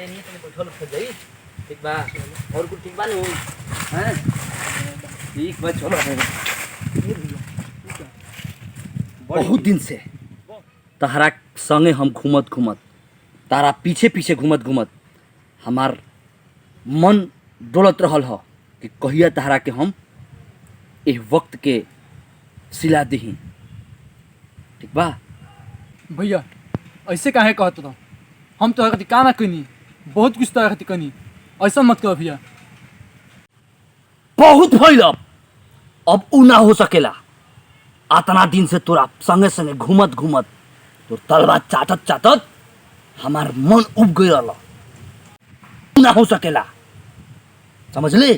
नहीं नहीं तने बैठल हो जाई ठीक बा और कुछ ठीक बा नु हैं ठीक बा चलो बहुत दिन से तहरा संगे हम घूमत घूमत तारा पीछे पीछे घूमत घूमत हमार मन डोलत रहल ह कि कहिया तहरा के हम इस वक्त के सिला दही ठीक बा भैया ऐसे काहे कहत रहो हम तो हरकती का ना कनी बहुत कुछ तो हरकती कनी ऐसा मत करो भैया बहुत भइल अब उ ना हो सकेला आतना दिन से तोरा संगे संगे घूमत घूमत तो तलवा चाटत चाटत हमार मन उब गयल ना हो सकेला समझ ले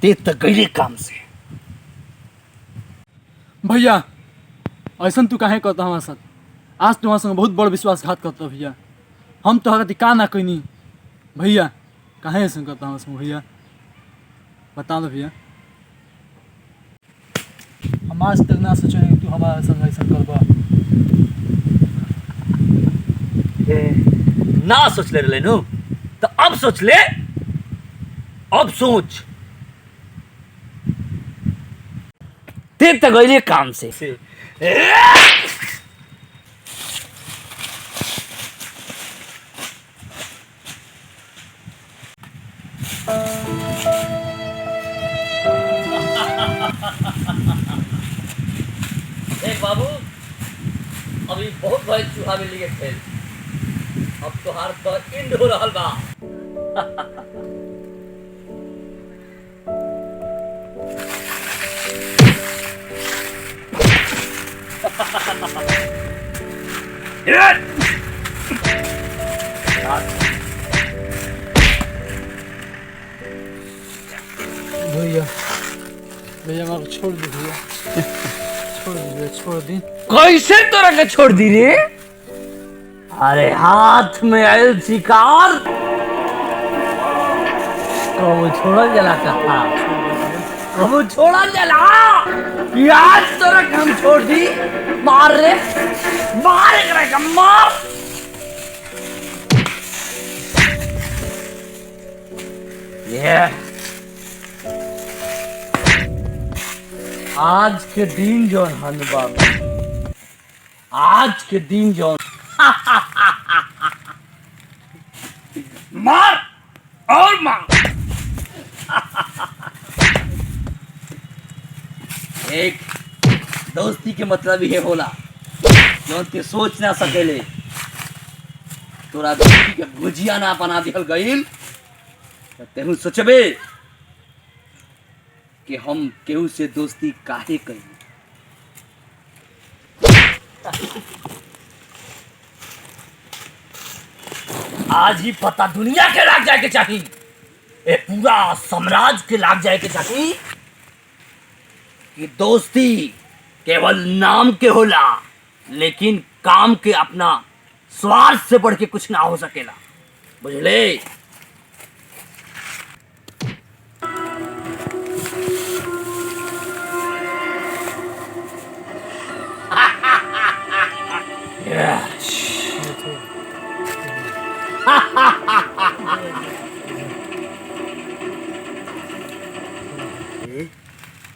ते तो गईले काम से भैया ऐसा तू काहे कहता हमारे साथ आज तुम्हारे संग बहुत बड़ विश्वासघात करता भैया हम तो हरकती का ना कनी भैया काहे ऐसा करता हमारे संग भैया बता दो भैया हम आज तक ना सोचे कि तू हमारे संग ऐसा करबा ना सोच ले रहे नु तो अब सोच ले अब सोच ते तो गईले काम से देख बाबू अभी बहुत भाई चूहा में लिए खेल अब तोहार तो इंड हो रहल बा भैया भैया मेरे को छोड़ दे भैया छोड़ दी भैया छोड़ दी कैसे तोरा के छोड़ दी रे अरे हाथ में आयल शिकार कबो छोड़ल जला कहा कबो छोड़ल जला आज तोरा के हम छोड़ दी मार रे मार एकरा के मार ये आज के दिन जौन हन बाबू आज के दिन जौन मार और मार एक दोस्ती के मतलब ये होला जौन ते सोच ना सकेले तोरा दोस्ती के भुजिया ना बना दिहल गईल तेहू सोचबे कि हम केहू से दोस्ती काहे करी आज ही पता दुनिया के लाग जाए के चाहिए पूरा साम्राज्य के लाग जाए के चाहिए कि दोस्ती केवल नाम के होला लेकिन काम के अपना स्वार्थ से बढ़ के कुछ ना हो सकेला बुझले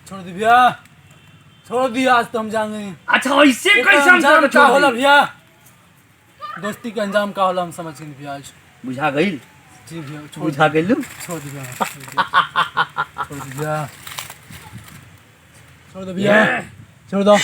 छोड़ दी भैया छोड़ दी आज तो हम जाएंगे अच्छा ऐसे कैसे हम अंजाम क्या होला छोड़ भैया दोस्ती के अंजाम का होला हम समझ गए भैया आज बुझा गई जी भैया छोड़ बुझा गई छोड़ दी भैया छोड़ दी भैया छोड़ दो भैया छोड़ दो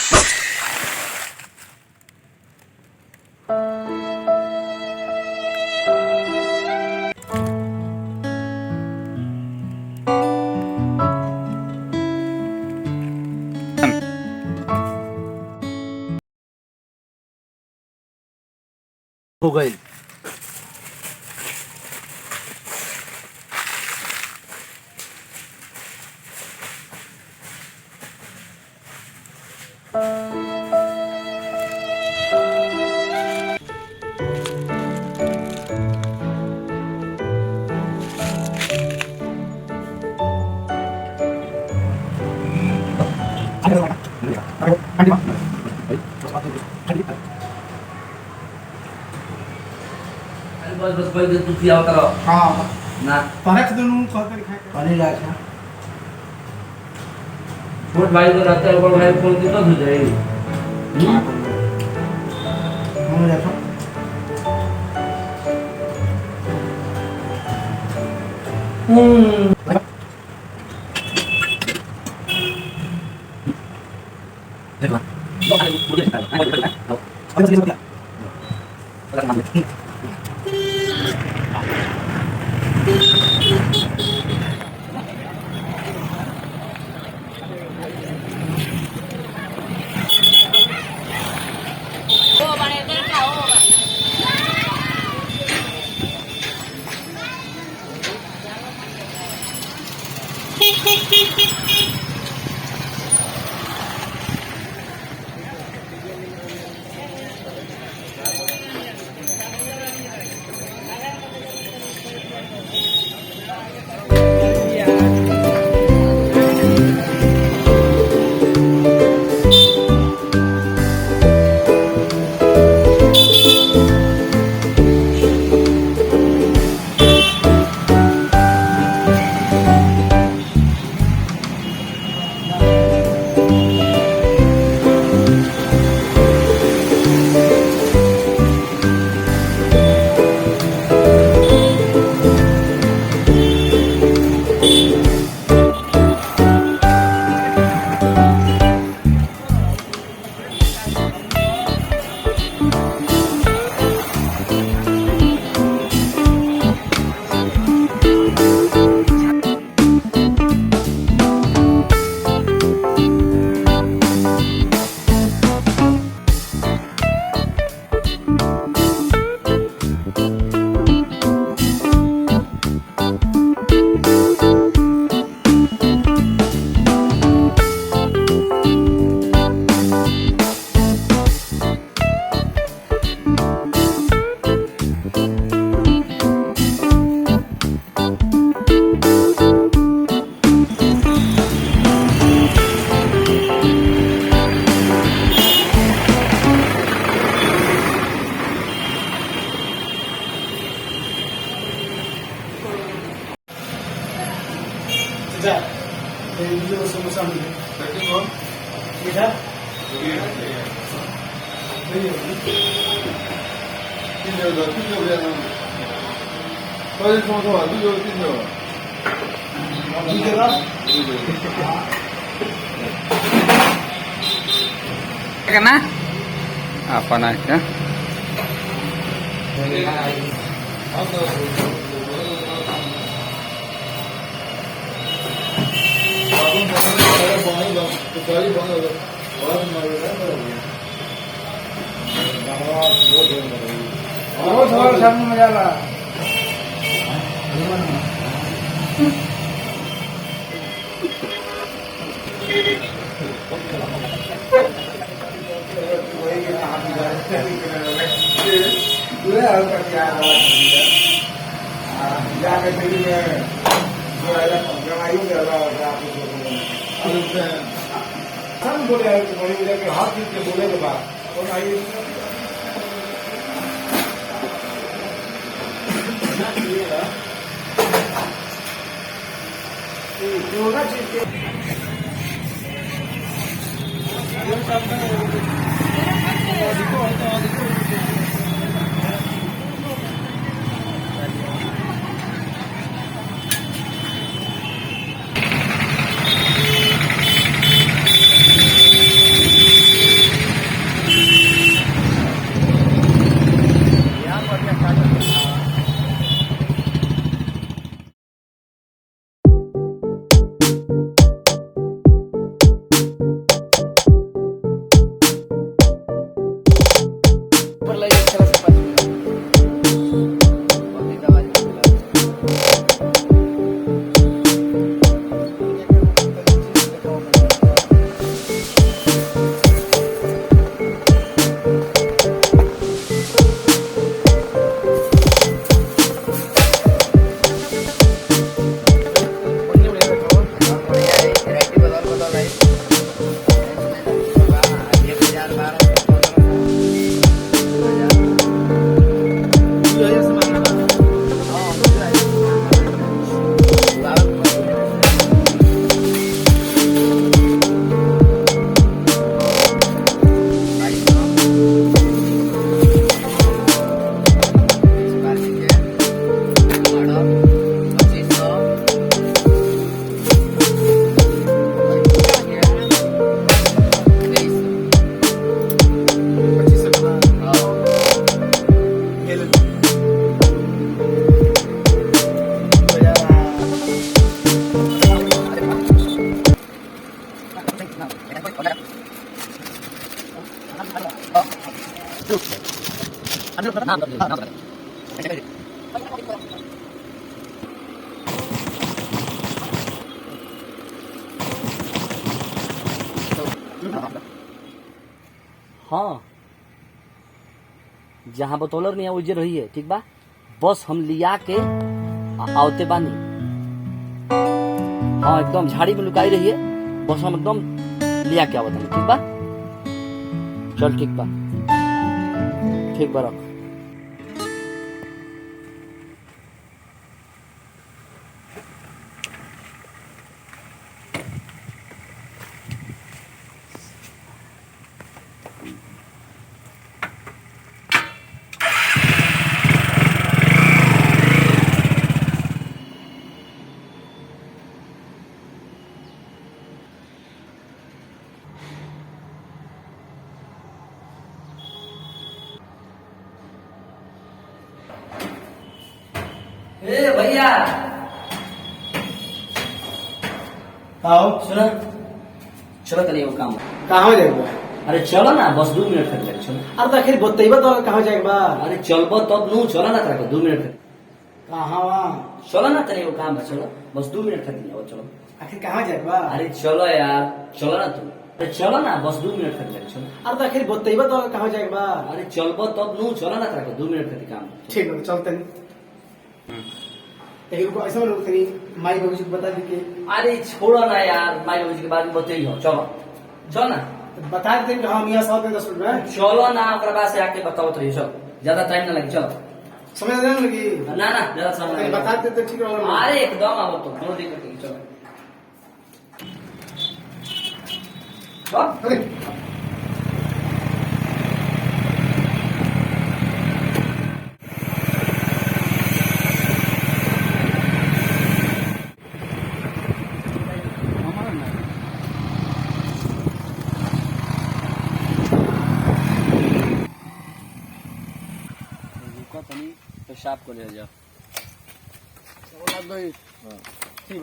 हो गई बस कोई दे तू पिया उतर हां ना तोरे से दोनों कह कर खाए पानी ला अच्छा छोट भाई को रहता है बड़ भाई को कितना हो जाए हम देखो देख ला लो आले मुझे लो जा ये वीडियो समोसा मिले सेकंड वन बेटा करना apa naiknya ये हाँ, जहाँ बतौलर नहीं वो जे रही है, ठीक बा। बस हम लिया के आवते बानी। हाँ, एकदम झाड़ी में लुकाई रही है, बस हम एकदम लिया के आवत बानी, ठीक बा। चल ठीक बा, ठीक बा, रख। ए भैया, आओ सुनो, चलो तनी वो काम। कहाँ जाएगा? अरे चलो ना, बस 2 मिनट खत्म कर, चलो। अरे तो आखिर बतैबा तो कहाँ जाएगा? अरे चलबो तब नू, चलो ना तेरे को 2 मिनट खत्म। कहाँ वहाँ? चलो ना तनी वो काम है, चलो बस 2 मिनट खत्म हो, चलो। आखिर कहाँ जाएगा? अरे चलो यार, चलो ना तुम। अरे चलो ना, बस 2 मिनट खत्म कर, चलो। अरे तो आखिर बतैबा तो कहाँ जाएगा? अरे चलबो तब नू, चलो ना तेरे को 2 मिनट खत्म काम। ठीक है, चलते हैं। लेकिन को ऐसा लोग तेरी माई बाबू जी को बता दी कि अरे छोड़ो ना यार, माई बाबू जी के बारे में बताइए हो, चलो चलो ना। बता देते हैं कि हाँ मियाँ साहब ने 10 रुपये चलो ना, ओकरा बाद से आके बताओ तो, चलो ज्यादा टाइम ना लगे, चलो। समझ देने लगी। ना ना, ज्यादा समय तेरी ना बता लगे। देते ठीक होगा। अरे एकदम आओ तो, कोनो दिक्कत नहीं, चलो। चल। अरे रुको तनी, पेशाब को ले जाओ। ठीक है।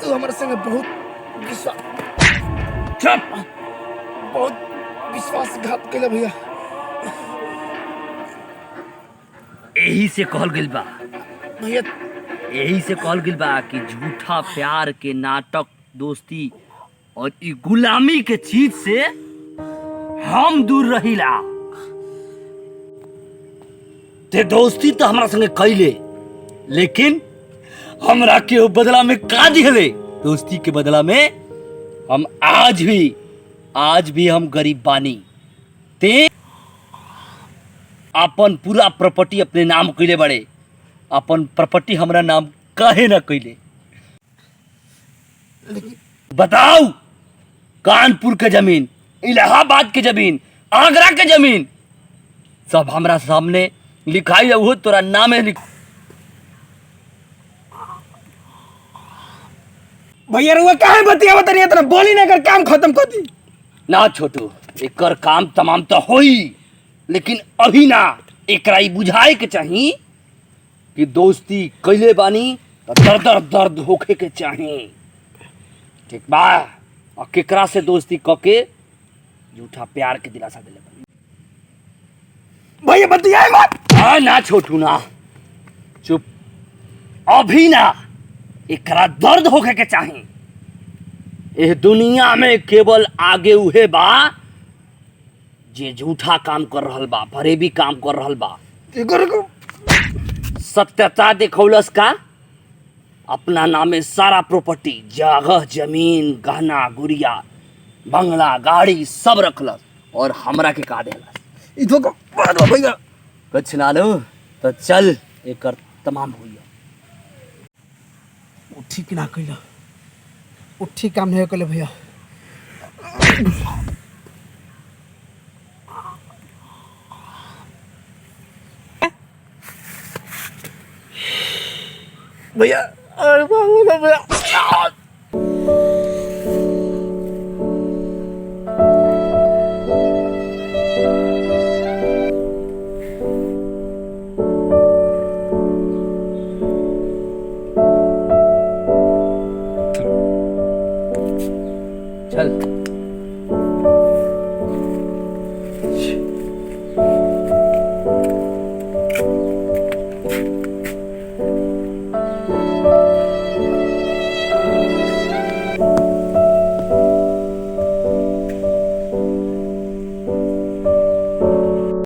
तू हमारे संग बहुत विश्वासघात कैला भैया। यही से कहल गिल बा, भैया यही से कहल गिल बा कि झूठा प्यार के नाटक, दोस्ती और ई गुलामी के चीज से हम दूर रहिला। ते दोस्ती तो हमरा संगे कैले, लेकिन हमरा के बदला में का दिहले? दोस्ती के बदला में हम आज भी हम गरीब बानी। ते अपन पूरा प्रॉपर्टी अपने नाम कैले बड़े, अपन प्रॉपर्टी हमरा नाम काहे ना कैले? बताओ, कानपुर के जमीन, इलाहाबाद के जमीन, आगरा के जमीन सब हमरा सामने लिखाई है, वो तोरा नाम है। भैया रुआ काहे बतियावत नहीं इतना बोली ना कर काम खत्म कर दी। ना छोटू, एकर काम तमाम तो होई, लेकिन अभी ना। एकरा ई बुझाए के चाही कि दोस्ती कैले बानी तो दर्द होखे के चाही, ठीक बा? और केकरा से दोस्ती कके झूठा प्यार के दिलासा दिले बानी। भैया बतियाए मत। ना छोटू ना, चुप। अभी ना, एकरा दर्द होखे के चाही। एह दुनिया में केवल आगे उहे बा जे झूठा काम कर रहल बा, फरेबी काम कर रहल बा। सत्यता देखौलस का अपना नामे सारा प्रॉपर्टी, जगह, जमीन, गहना गुड़िया, बंगला, गाड़ी सब रखलस और हमरा के का देलस। ई तो बात भैया कुछ ना लो तो चल, एकर तमाम होइया। वो ठीक ना कइला, वो ठीक काम नहीं कइले भैया। भैया अरे बाबू भैया चल।